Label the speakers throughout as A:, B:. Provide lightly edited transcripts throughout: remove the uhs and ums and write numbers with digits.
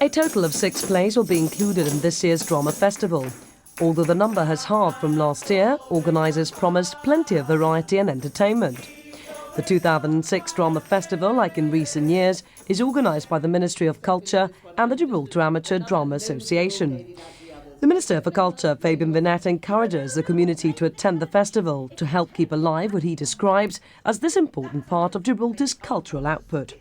A: A total of 6 plays will be included in this year's drama festival. Although the number has halved from last year, organisers promised plenty of variety and entertainment. The 2006 Drama Festival, like in recent years, is organised by the Ministry of Culture and the Gibraltar Amateur Drama Association. The Minister for Culture, Fabian Vinette, encourages the community to attend the festival to help keep alive what he describes as this important part of Gibraltar's cultural output.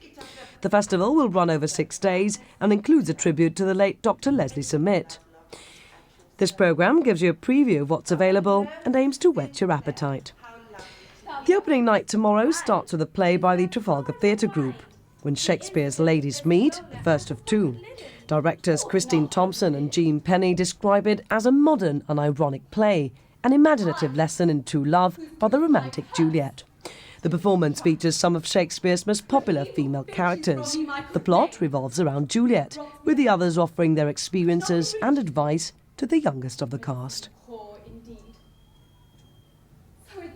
A: The festival will run over 6 days and includes a tribute to the late Dr. Leslie Summit. This programme gives you a preview of what's available and aims to whet your appetite. The opening night tomorrow starts with a play by the Trafalgar Theatre Group, When Shakespeare's Ladies Meet, the first of 2. Directors Christine Thompson and Jean Penny describe it as a modern and ironic play, an imaginative lesson in true love by the romantic Juliet. The performance features some of Shakespeare's most popular female characters. The plot revolves around Juliet, with the others offering their experiences and advice to the youngest of the cast.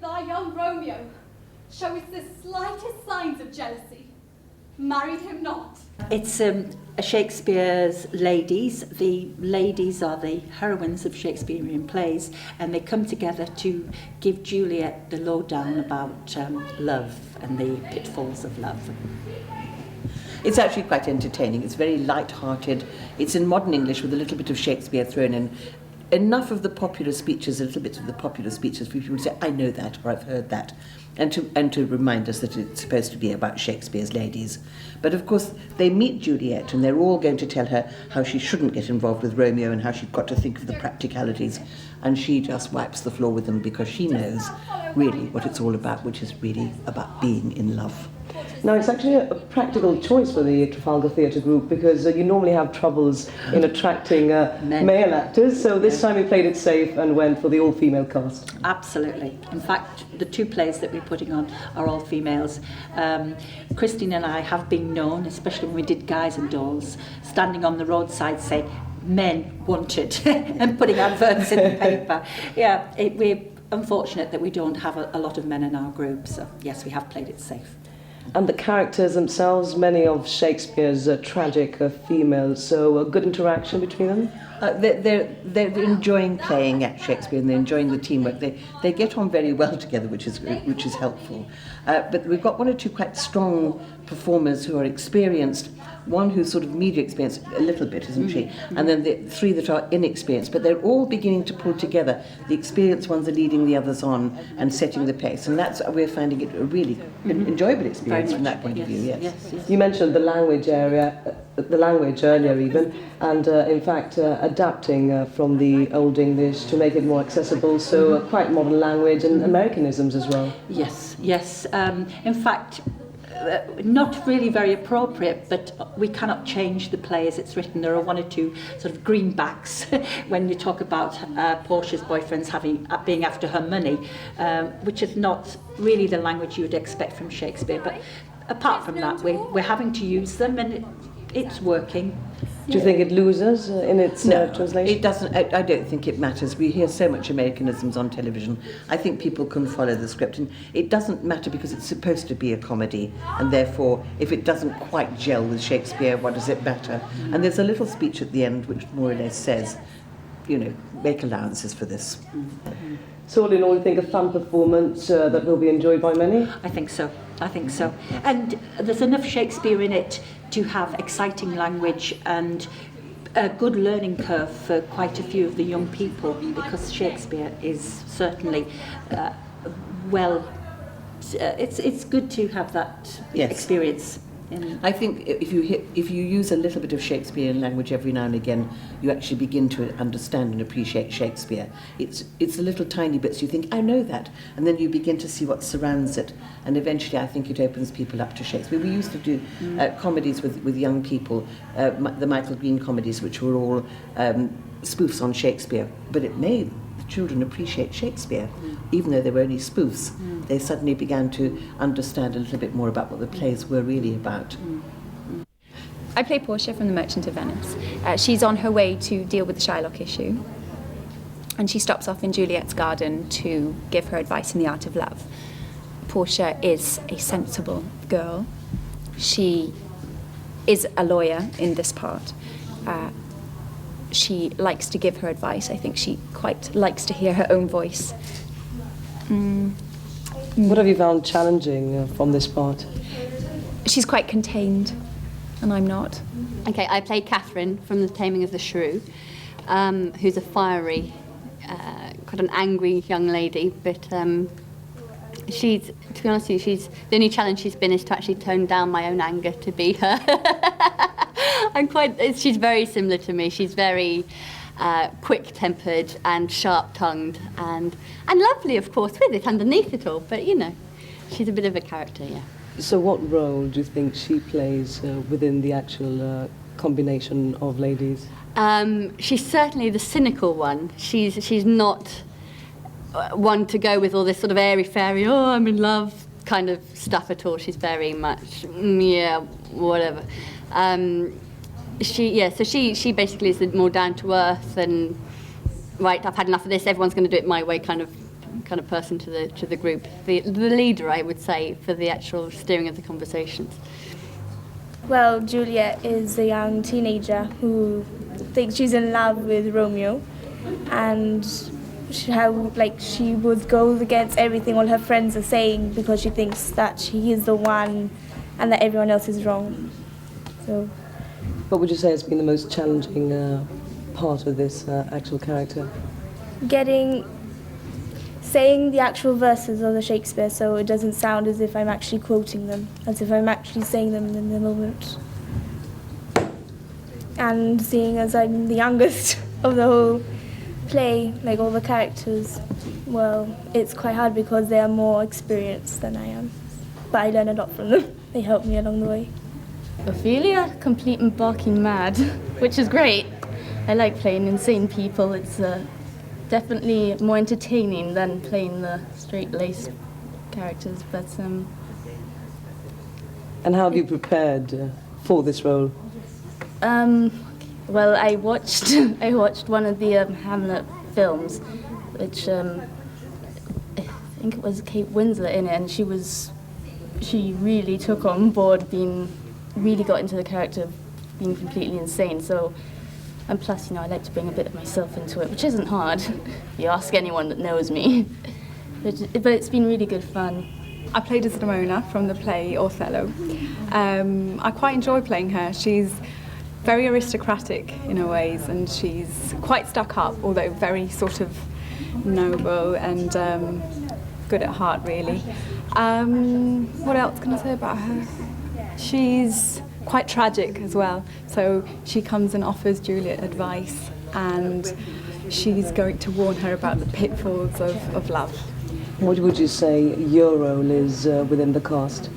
B: Thy young Romeo showeth the slightest signs of jealousy. Married him not.
C: It's Shakespeare's ladies. The ladies are the heroines of Shakespearean plays, and they come together to give Juliet the lowdown about love and the pitfalls of love.
D: It's actually quite entertaining. It's very light-hearted. It's in modern English with a little bit of Shakespeare thrown in. Enough of the popular speeches, a little bit of the popular speeches for people to say, I know that, or I've heard that, and to remind us that it's supposed to be about Shakespeare's ladies. But of course, they meet Juliet, and they're all going to tell her how she shouldn't get involved with Romeo and how she's got to think of the practicalities. And she just wipes the floor with them because she knows really what it's all about, which is really about being in love.
A: Now, it's actually a practical choice for the Trafalgar Theatre Group because you normally have troubles in attracting male actors, so this time we played it safe and went for the all-female cast.
C: Absolutely. In fact, the 2 plays that we're putting on are all females. Christine and I have been known, especially when we did Guys and Dolls, standing on the roadside saying, men wanted, and putting adverts in the paper. Yeah, we're unfortunate that we don't have a lot of men in our group, so yes, we have played it safe.
A: And the characters themselves, many of Shakespeare's tragic females, so a good interaction between them?
D: They're enjoying playing at Shakespeare and they're enjoying the teamwork. They get on very well together, which is helpful. But we've got 1 or 2 quite strong performers who are experienced. One who's sort of media experienced, a little bit, isn't she? And then the 3 that are inexperienced, but they're all beginning to pull together. The experienced ones are leading the others on and setting the pace, and we're finding it a really enjoyable experience from that point of view. Yes.
A: You mentioned the language earlier even, and in fact adapting from the Old English to make it more accessible, so quite modern language and Americanisms as well.
C: Yes. In fact, not really very appropriate, but we cannot change the play as it's written. There are 1 or 2 sort of greenbacks when you talk about Portia's boyfriends being after her money, which is not really the language you would expect from Shakespeare. But apart from that, we're having to use them, and it's working.
A: Do you think it loses in its translation?
D: It doesn't. I don't think it matters. We hear so much Americanisms on television. I think people can follow the script, and it doesn't matter because it's supposed to be a comedy, and therefore, if it doesn't quite gel with Shakespeare, what does it matter? And there's a little speech at the end which more or less says, make allowances for this.
A: So all in all, you think a fun performance that will be enjoyed by many?
C: I think so. And there's enough Shakespeare in it to have exciting language and a good learning curve for quite a few of the young people, because Shakespeare is certainly it's good to have that experience.
D: I think if you use a little bit of Shakespearean language every now and again, you actually begin to understand and appreciate Shakespeare. It's the little tiny bits you think, I know that, and then you begin to see what surrounds it, and eventually I think it opens people up to Shakespeare. We used to do comedies with young people, the Michael Green comedies, which were all spoofs on Shakespeare, but it made the children appreciate Shakespeare, even though they were only spoofs. They suddenly began to understand a little bit more about what the plays were really about.
E: I play Portia from The Merchant of Venice. She's on her way to deal with the Shylock issue, and she stops off in Juliet's garden to give her advice in the art of love. Portia is a sensible girl. She is a lawyer in this part, she likes to give her advice. I think she quite likes to hear her own voice.
A: What have you found challenging from this part?
E: She's quite contained, and I'm not.
F: Okay, I play Catherine from The Taming of the Shrew, who's a fiery, quite an angry young lady, but she's, to be honest with you, the only challenge she's been is to actually tone down my own anger to be her. She's very similar to me. She's very quick-tempered and sharp-tongued and lovely, of course, with it underneath it all, but, you know, she's a bit of a character, yeah.
A: So what role do you think she plays within the actual combination of ladies?
F: She's certainly the cynical one. She's not one to go with all this sort of airy-fairy, oh, I'm in love kind of stuff at all. She's very much, yeah, whatever. So she basically is the more down-to-earth and, right, I've had enough of this, everyone's going to do it my way kind of person to the group. The leader, I would say, for the actual steering of the conversations.
G: Well, Juliet is a young teenager who thinks she's in love with Romeo, and she would go against everything all her friends are saying because she thinks that he is the one and that everyone else is wrong. So,
A: what would you say has been the most challenging part of this actual character?
G: Saying the actual verses of the Shakespeare so it doesn't sound as if I'm actually quoting them, as if I'm actually saying them in the moment. And seeing as I'm the youngest of the whole play, like all the characters, well, it's quite hard because they are more experienced than I am. But I learn a lot from them. They help me along the way.
H: Ophelia, complete and barking mad, which is great. I like playing insane people. It's definitely more entertaining than playing the straight-laced characters, but
A: And how have you prepared for this role?
H: Well, I watched one of the Hamlet films, which I think it was Kate Winslet in it, and she really took on board really got into the character of being completely insane. So, and plus, I like to bring a bit of myself into it, which isn't hard. If you ask anyone that knows me. But it's been really good fun.
I: I played Desdemona from the play Othello. I quite enjoy playing her. She's very aristocratic in her ways, and she's quite stuck up, although very sort of noble and good at heart, really. What else can I say about her? She's quite tragic as well. So she comes and offers Juliet advice, and she's going to warn her about the pitfalls of love.
A: What would you say your role is within the cast?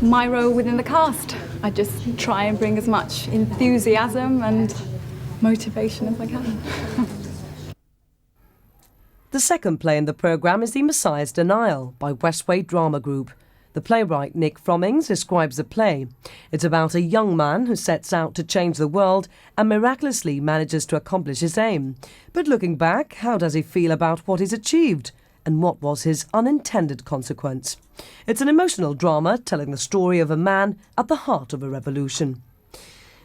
I: My role within the cast, I just try and bring as much enthusiasm and motivation as I can.
A: The second play in the programme is The Messiah's Denial by Westway Drama Group. The playwright Nick Frommings describes the play. It's about a young man who sets out to change the world and miraculously manages to accomplish his aim. But looking back, how does he feel about what he's achieved? And what was his unintended consequence? It's an emotional drama telling the story of a man at the heart of a revolution.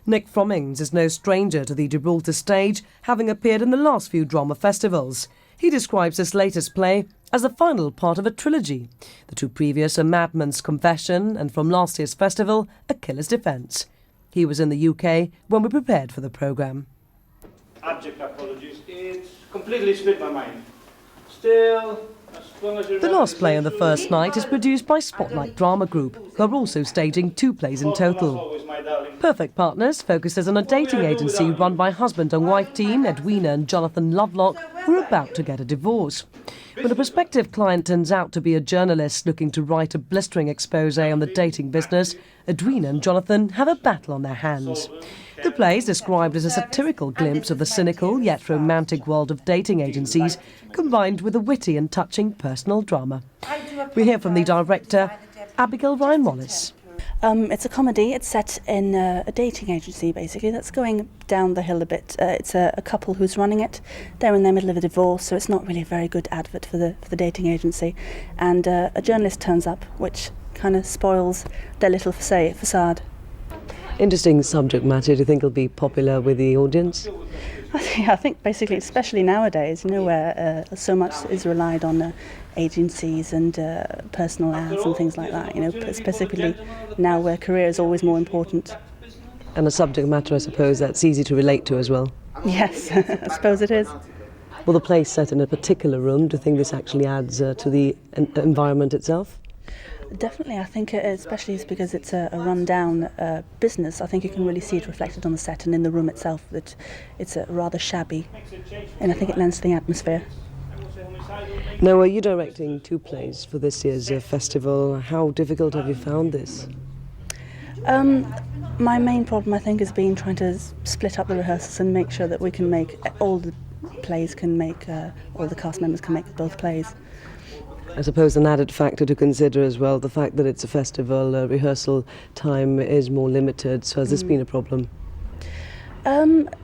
A: Nick Frommings is no stranger to the Gibraltar stage, having appeared in the last few drama festivals. He describes this latest play as the final part of a trilogy. The two previous are Madman's Confession and from last year's festival, A Killer's Defence. He was in the UK when we prepared for the programme.
J: Abject apologies, it's completely slipped my mind. Still, as long as you
A: The last play on the first night is produced by Spotlight Drama Group, who are also staging 2 plays in total. Perfect Partners focuses on a dating agency run by husband and wife team Edwina and Jonathan Lovelock, who are about to get a divorce. When a prospective client turns out to be a journalist looking to write a blistering expose on the dating business, Edwina and Jonathan have a battle on their hands. The play is described as a satirical glimpse of the cynical yet romantic world of dating agencies, combined with a witty and touching personal drama. We hear from the director, Abigail Ryan-Wallace.
K: It's a comedy. It's set in a dating agency, basically, that's going down the hill a bit. It's a couple who's running it. They're in the middle of a divorce, so it's not really a very good advert for the dating agency. And a journalist turns up, which kind of spoils their little facade.
A: Interesting subject matter. Do you think it'll be popular with the audience?
K: I think basically, especially nowadays, where so much is relied on agencies and personal ads and things like that, specifically now where career is always more important.
A: And a subject matter, I suppose, that's easy to relate to as well.
K: Yes, I suppose it is.
A: Well, the play's set in a particular room. Do you think this actually adds to the environment itself?
K: Definitely, I think especially it's because it's a run-down business. I think you can really see it reflected on the set and in the room itself, that it's rather shabby, and I think it lends to the atmosphere.
A: Now, are you directing 2 plays for this year's festival? How difficult have you found this?
K: My main problem, I think, has been trying to split up the rehearsals and make sure that we can make all the plays can make, all the cast members can make both plays.
A: I suppose an added factor to consider as well, the fact that it's a festival, rehearsal time is more limited, so has this been a problem?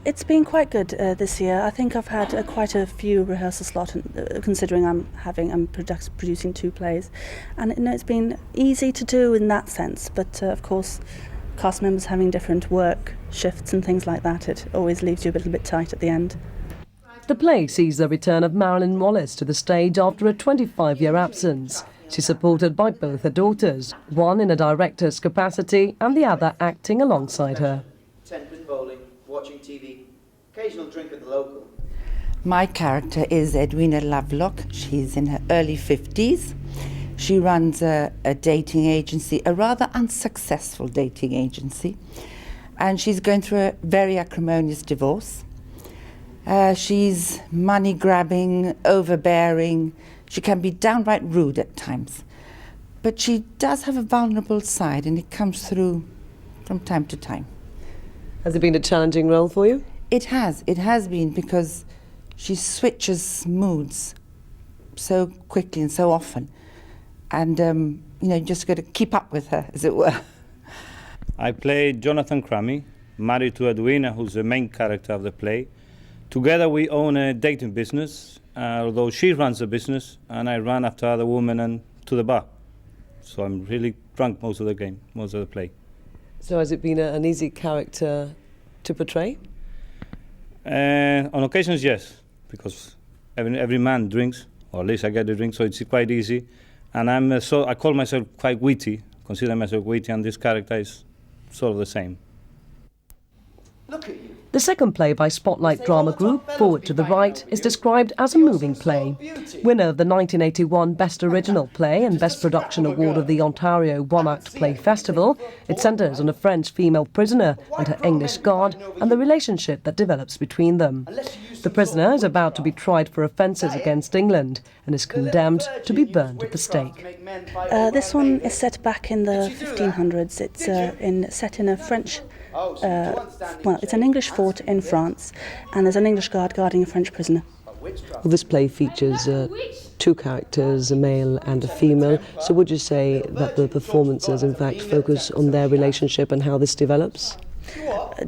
K: It's been quite good this year. I think I've had quite a few rehearsal slots, considering I'm producing 2 plays, and it's been easy to do in that sense. But of course, cast members having different work shifts and things like that, it always leaves you a little bit tight at the end.
A: The play sees the return of Marilyn Wallace to the stage after a 25-year absence. She's supported by both her daughters, one in a director's capacity and the other acting alongside her.
L: 10 pin bowling, watching TV, occasional drink at the local.
M: My character is Edwina Lovelock. She's in her early 50s. She runs a dating agency, a rather unsuccessful dating agency, and she's going through a very acrimonious divorce. She's money-grabbing, overbearing. She can be downright rude at times. But she does have a vulnerable side, and it comes through from time to time.
A: Has it been a challenging role for you?
M: It has. It has been, because she switches moods so quickly and so often. And, you just got to keep up with her, as it were.
J: I play Jonathan Crummy, married to Edwina, who's the main character of the play. Together we own a dating business, although she runs the business and I run after other women and to the bar. So I'm really drunk most of the play.
A: So has it been an easy character to portray?
J: On occasions, yes, because every man drinks, or at least I get the drink, so it's quite easy. And I call myself quite witty, consider myself witty, and this character is sort of the same.
L: Look at you.
A: The second play by Spotlight Drama Group, Forward to the Right, is described as a moving play. Winner of the 1981 Best Original Play and Best Production Award of the Ontario One-Act Play Festival, it centres on a French female prisoner and her English guard and the relationship that develops between them. The prisoner is about to be tried for offences against England and is condemned to be burned at the stake.
K: This one is set back in the 1500s. It's set in a French... it's an English fort in France, and there's an English guard guarding a French prisoner.
A: Well, this play features 2 characters, a male and a female. So would you say that the performances, in fact, focus on their relationship and how this develops?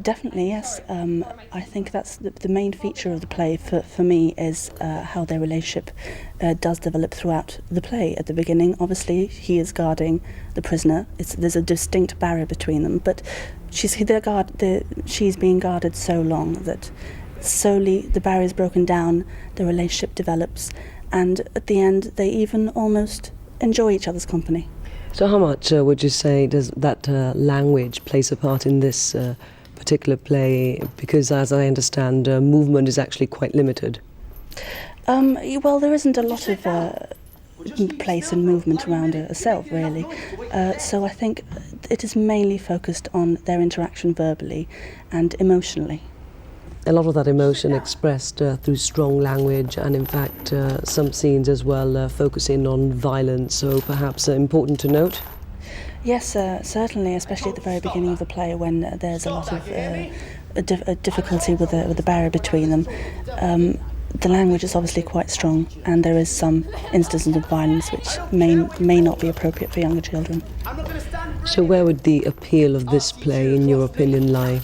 K: Definitely, yes. I think that's the main feature of the play for me is how their relationship does develop throughout the play. At the beginning, obviously, he is guarding the prisoner. There's a distinct barrier between them, but she's being guarded so long that slowly the barrier is broken down, the relationship develops, and at the end they even almost enjoy each other's company.
A: So how much would you say does that language plays a part in this particular play? Because as I understand, movement is actually quite limited.
K: Well, there isn't a lot of place and movement around herself, really. So I think it is mainly focused on their interaction verbally and emotionally.
A: A lot of that emotion expressed through strong language and, in fact, some scenes as well focusing on violence, so perhaps important to note?
K: Yes, certainly, especially at the very beginning of the play when there's a lot of difficulty with the barrier between them. The language is obviously quite strong, and there is some instances of violence which may not be appropriate for younger children.
A: So where would the appeal of this play, in your opinion, lie?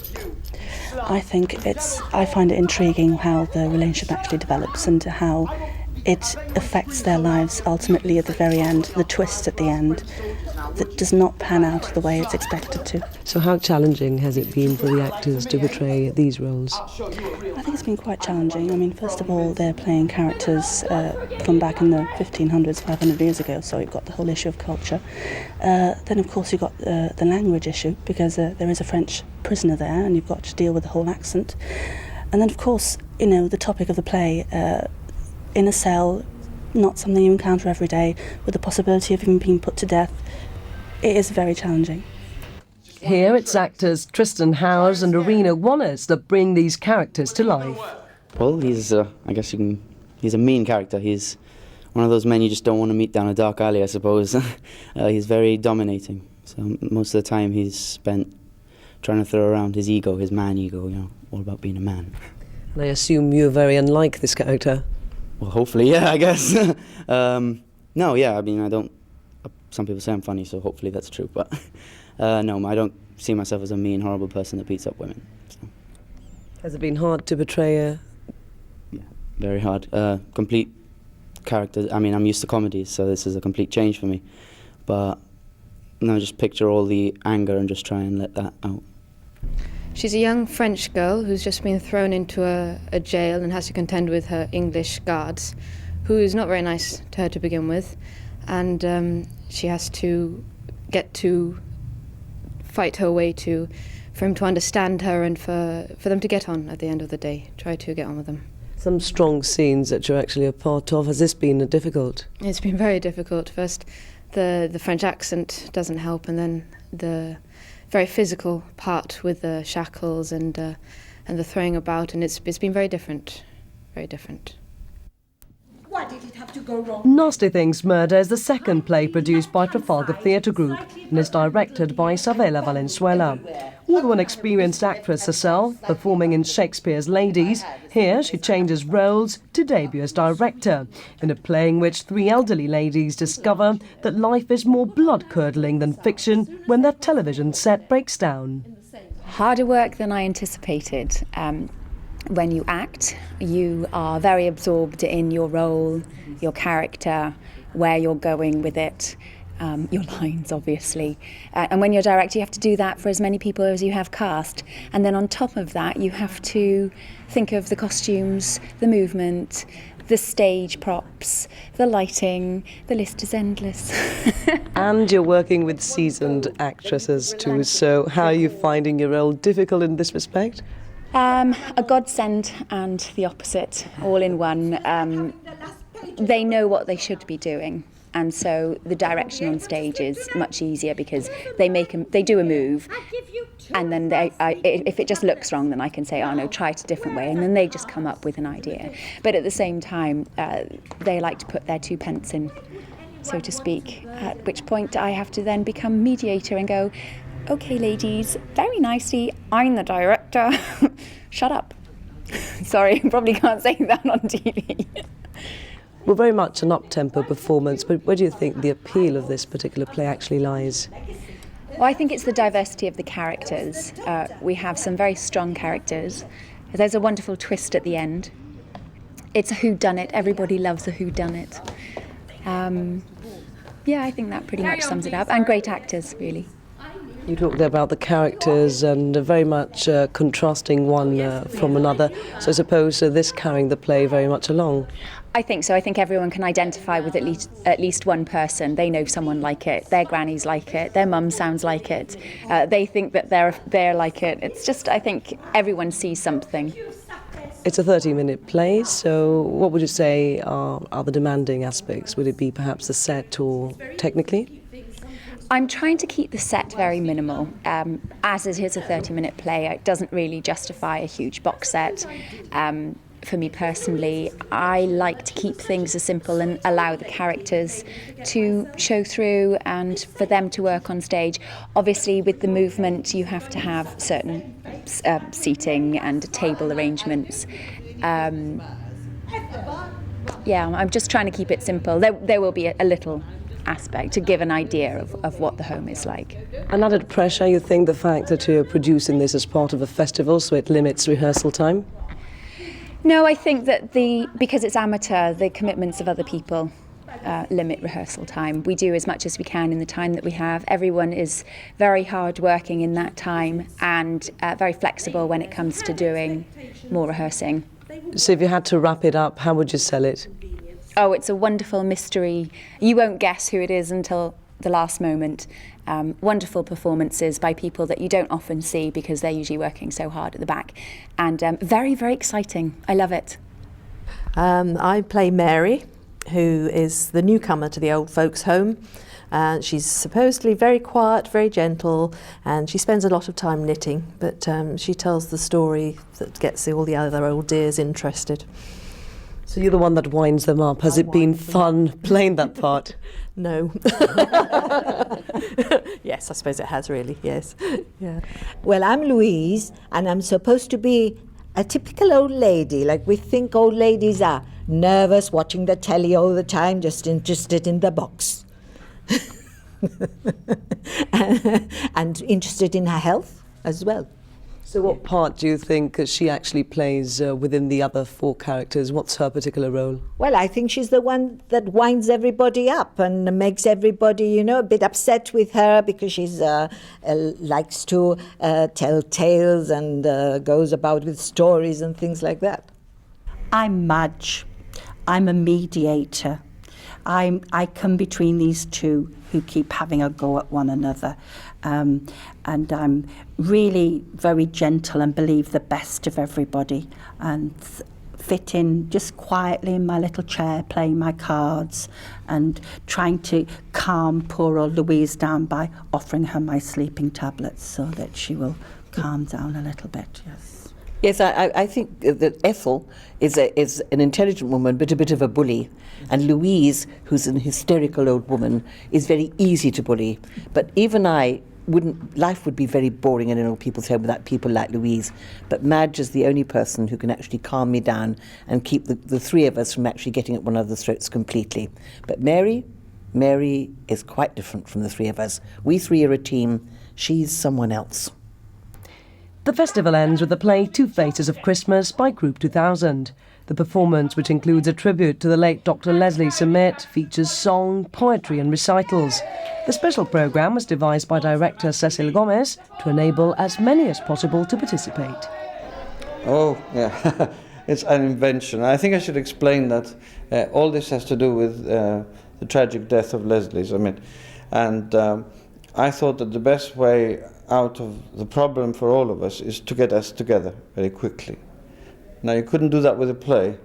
K: I find it intriguing how the relationship actually develops and how it affects their lives ultimately at the very end, the twist at the end that does not pan out the way it's expected to.
A: So how challenging has it been for the actors to portray these roles?
K: I think it's been quite challenging. I mean, first of all, they're playing characters from back in the 1500s, 500 years ago, so you've got the whole issue of culture. Then, of course, you've got the language issue, because there is a French prisoner there, and you've got to deal with the whole accent. And then, of course, you know, the topic of the play, in a cell, not something you encounter every day, with the possibility of even being put to death. It is very challenging.
A: Here it's actors Tristan Howes and Irina Wallace that bring these characters to life.
N: Well, he's, he's a mean character. He's one of those men you just don't want to meet down a dark alley, I suppose. He's very dominating. So most of the time he's spent trying to throw around his ego, his man ego, you know, all about being a man.
A: And I assume you're very unlike this character.
N: Well, hopefully, yeah, I guess. No, yeah, I mean, I don't... Some people say I'm funny, so hopefully that's true. But no, I don't see myself as a mean, horrible person that beats up women. So.
A: Has it been hard to portray a...
N: Yeah, very hard. Complete character. I mean, I'm used to comedies, so this is a complete change for me. But no, just picture all the anger and just try and let that out.
O: She's a young French girl who's just been thrown into a jail and has to contend with her English guards, who is not very nice to her to begin with. And she has to get to fight her way for him to understand her and for them to get on at the end of the day, try to get on with them.
A: Some strong scenes that you're actually a part of. Has this been difficult?
O: It's been very difficult. First, the French accent doesn't help, and then the very physical part with the shackles and the throwing about, and it's been very different, very different.
P: Why did it have to go wrong?
A: Nasty Things Murder is the second play produced by Trafalgar Theatre Group and is directed by Isabella Valenzuela. Although an experienced actress herself, performing in Shakespeare's Ladies, here she changes roles to debut as director, in a play in which three elderly ladies discover that life is more blood-curdling than fiction when their television set breaks down.
E: Harder work than I anticipated. When you act, you are very absorbed in your role, your character, where you're going with it, your lines, obviously. And when you're director, you have to do that for as many people as you have cast. And then on top of that, you have to think of the costumes, the movement, the stage props, the lighting. The list is endless.
A: And you're working with seasoned actresses too, so how are you finding your role difficult in this respect?
E: A godsend and the opposite, all in one. They know what they should be doing, and so the direction on stage is much easier because they do a move, and then if it just looks wrong, then I can say, oh no, try it a different way, and then they just come up with an idea. But at the same time, they like to put their 2 pence in, so to speak, at which point I have to then become mediator and go, okay, ladies, very nicely, I'm the director. Shut up. Sorry, I probably can't say that on TV.
A: Well, very much an up-tempo performance, but where do you think the appeal of this particular play actually lies?
E: Well, I think it's the diversity of the characters. We have some very strong characters. There's a wonderful twist at the end. It's a whodunit. Everybody loves a whodunit. Yeah, I think that pretty much sums it up. And great actors, really.
A: You talked about the characters and very much contrasting one from another. So I suppose this carrying the play very much along.
E: I think so. I think everyone can identify with at least one person. They know someone like it. Their grannies like it. Their mum sounds like it. They think that they're like it. It's just, I think everyone sees something.
A: It's a 30-minute play, so what would you say are the demanding aspects? Would it be perhaps the set or technically?
E: I'm trying to keep the set very minimal. As it is a 30-minute play, it doesn't really justify a huge box set. For me personally, I like to keep things as simple and allow the characters to show through and for them to work on stage. Obviously, with the movement, you have to have certain seating and table arrangements. Yeah, I'm just trying to keep it simple. There will be a little aspect to give an idea of what the home is like.
A: An added pressure, you think, the fact that you're producing this as part of a festival, so it limits rehearsal time?
E: No, I think that because it's amateur, the commitments of other people limit rehearsal time. We do as much as we can in the time that we have. Everyone is very hard working in that time and very flexible when it comes to doing more rehearsing.
A: So if you had to wrap it up, how would you sell it?
E: Oh, it's a wonderful mystery. You won't guess who it is until the last moment. Wonderful performances by people that you don't often see because they're usually working so hard at the back. And very, very exciting. I love it.
Q: I play Mary, who is the newcomer to the old folks' home. She's supposedly very quiet, very gentle, and she spends a lot of time knitting, but she tells the story that gets all the other old dears interested.
A: So you're the one that winds them up. Has it been fun playing that part?
Q: No. Yes, I suppose it has really, yes. Yeah.
R: Well, I'm Louise, and I'm supposed to be a typical old lady, like we think old ladies are. Nervous, watching the telly all the time, just interested in the box. And interested in her health as well.
A: So what part do you think she actually plays within the other four characters? What's her particular role?
R: Well, I think she's the one that winds everybody up and makes everybody, a bit upset with her because she's likes to tell tales and goes about with stories and things like that.
S: I'm Madge. I'm a mediator. I come between these two who keep having a go at one another. And I'm really very gentle and believe the best of everybody and fit in just quietly in my little chair playing my cards and trying to calm poor old Louise down by offering her my sleeping tablets so that she will calm down a little bit, yes.
D: Yes, I think that Ethel is an intelligent woman, but a bit of a bully. And Louise, who's an hysterical old woman, is very easy to bully. But even life would be very boring in an old people's home without people like Louise. But Madge is the only person who can actually calm me down and keep the three of us from actually getting at one another's throats completely. But Mary is quite different from the three of us. We three are a team. She's someone else.
A: The festival ends with the play Two Faces of Christmas by Group 2000. The performance, which includes a tribute to the late Dr. Leslie Summit, features song, poetry and recitals. The special programme was devised by director Cecil Gomez to enable as many as possible to participate.
J: Oh, yeah. It's an invention. I think I should explain that all this has to do with the tragic death of Leslie Summit. And I thought that the best way out of the problem for all of us is to get us together very quickly. Now, you couldn't do that with a play,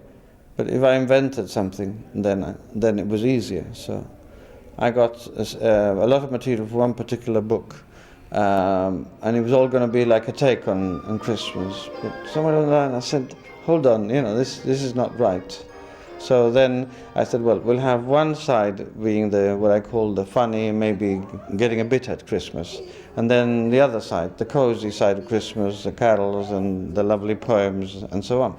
J: but if I invented something, then it was easier. So I got a lot of material for one particular book, and it was all going to be like a take on Christmas. But somewhere along the line I said, hold on, this is not right. So then I said, well, we'll have one side being what I call the funny, maybe getting a bit at Christmas, and then the other side, the cozy side of Christmas, the carols and the lovely poems and so on.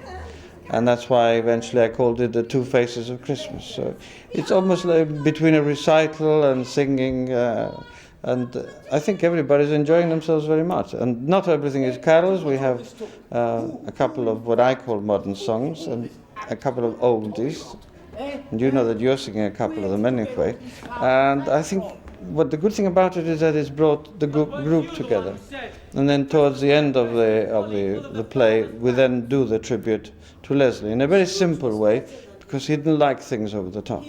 J: And that's why eventually I called it the Two Faces of Christmas. So it's almost like between a recital and singing, and I think everybody's enjoying themselves very much. And not everything is carols. We have a couple of what I call modern songs and a couple of oldies, and you know that you're singing a couple of them anyway. And I think what the good thing about it is that it's brought the group together. And then towards the end of the play, we then do the tribute to Leslie in a very simple way, because he didn't like things over the top.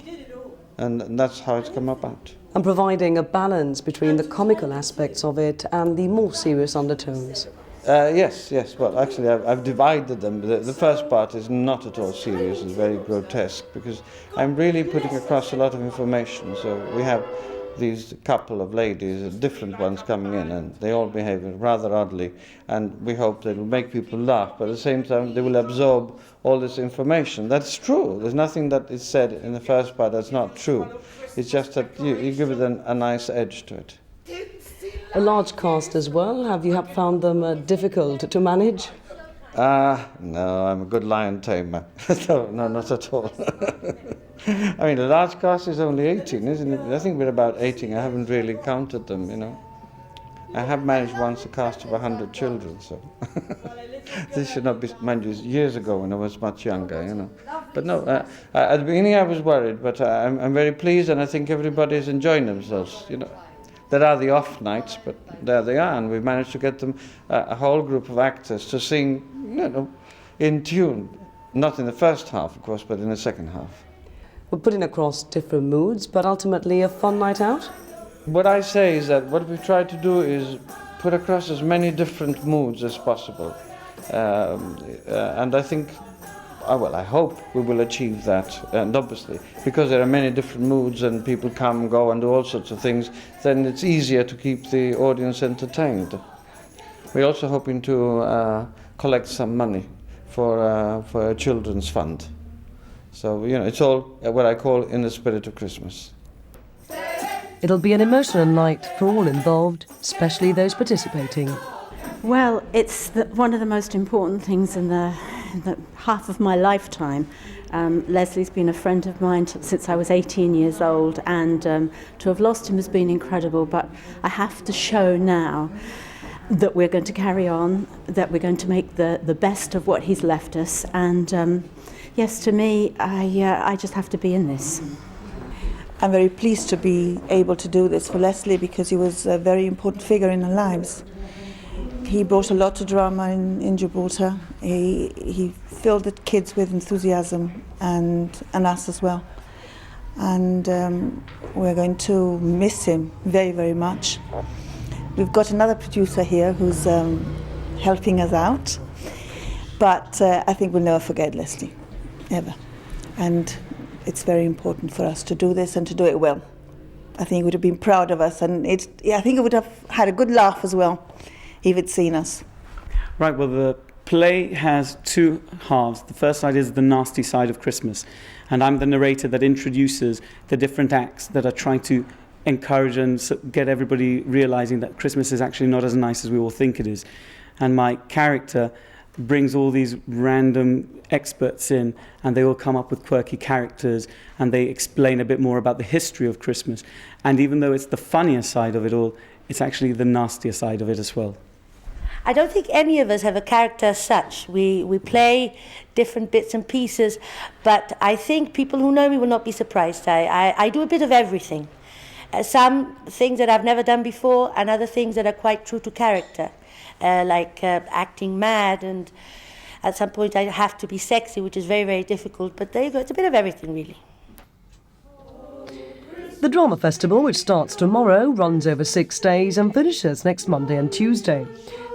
J: And that's how it's come about.
A: And providing a balance between the comical aspects of it and the more serious undertones.
J: Yes. Well, actually, I've divided them. The first part is not at all serious. It's very grotesque because I'm really putting across a lot of information. So we have these couple of ladies, different ones coming in, and they all behave rather oddly. And we hope they will make people laugh, but at the same time, they will absorb all this information. That's true. There's nothing that is said in the first part that's not true. It's just that you give it a nice edge to it.
A: A large cast as well. Have you found them difficult to manage?
J: No, I'm a good lion tamer. No, not at all. I mean, the large cast is only 18, isn't it? I think we're about 18. I haven't really counted them,
T: I have managed once a cast of 100 children, so this should not be, mind you, years ago when I was much younger, you know. But no, at the beginning I was worried, but I'm very pleased, and I think everybody is enjoying themselves, you know. There are the off nights, but there they are, and we've managed to get them, a whole group of actors to sing, you know, in tune. Not in the first half, of course, but in the second half.
A: We're putting across different moods, but ultimately a fun night out?
T: What I say is that what we try to do is put across as many different moods as possible. And I think, well, I hope we will achieve that. And obviously, because there are many different moods and people come, go and do all sorts of things, then it's easier to keep the audience entertained. We're also hoping to collect some money for a children's fund. So, you know, it's all what I call in the spirit of Christmas.
A: It'll be an emotional night for all involved, especially those participating.
S: Well, it's one of the most important things in the half of my lifetime. Leslie's been a friend of mine since I was 18 years old, and to have lost him has been incredible, but I have to show now that we're going to carry on, that we're going to make the best of what he's left us, and yes, to me, I just have to be in this.
U: I'm very pleased to be able to do this for Leslie because he was a very important figure in our lives. He brought a lot of drama in Gibraltar. He filled the kids with enthusiasm and us as well. And we're going to miss him very, very much. We've got another producer here who's helping us out. But I think we'll never forget Leslie, ever. And it's very important for us to do this and to do it well. I think he would have been proud of us, and I think he would have had a good laugh as well if he'd seen us.
V: Right, well, the play has two halves. The first side is the nasty side of Christmas, and I'm the narrator that introduces the different acts that are trying to encourage and get everybody realizing that Christmas is actually not as nice as we all think it is. And my character brings all these random experts in, and they all come up with quirky characters, and they explain a bit more about the history of Christmas. And even though it's the funnier side of it all, it's actually the nastier side of it as well.
W: I don't think any of us have a character as such. We play different bits and pieces, but I think people who know me will not be surprised. I do a bit of everything. Some things that I've never done before, and other things that are quite true to character. Like acting mad, and at some point I have to be sexy, which is very, very difficult, but there you go, it's a bit of everything really.
A: The Drama Festival, which starts tomorrow, runs over 6 days and finishes next Monday and Tuesday.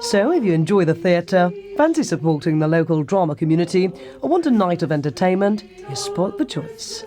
A: So if you enjoy the theatre, fancy supporting the local drama community, or want a night of entertainment, you're spoilt for choice.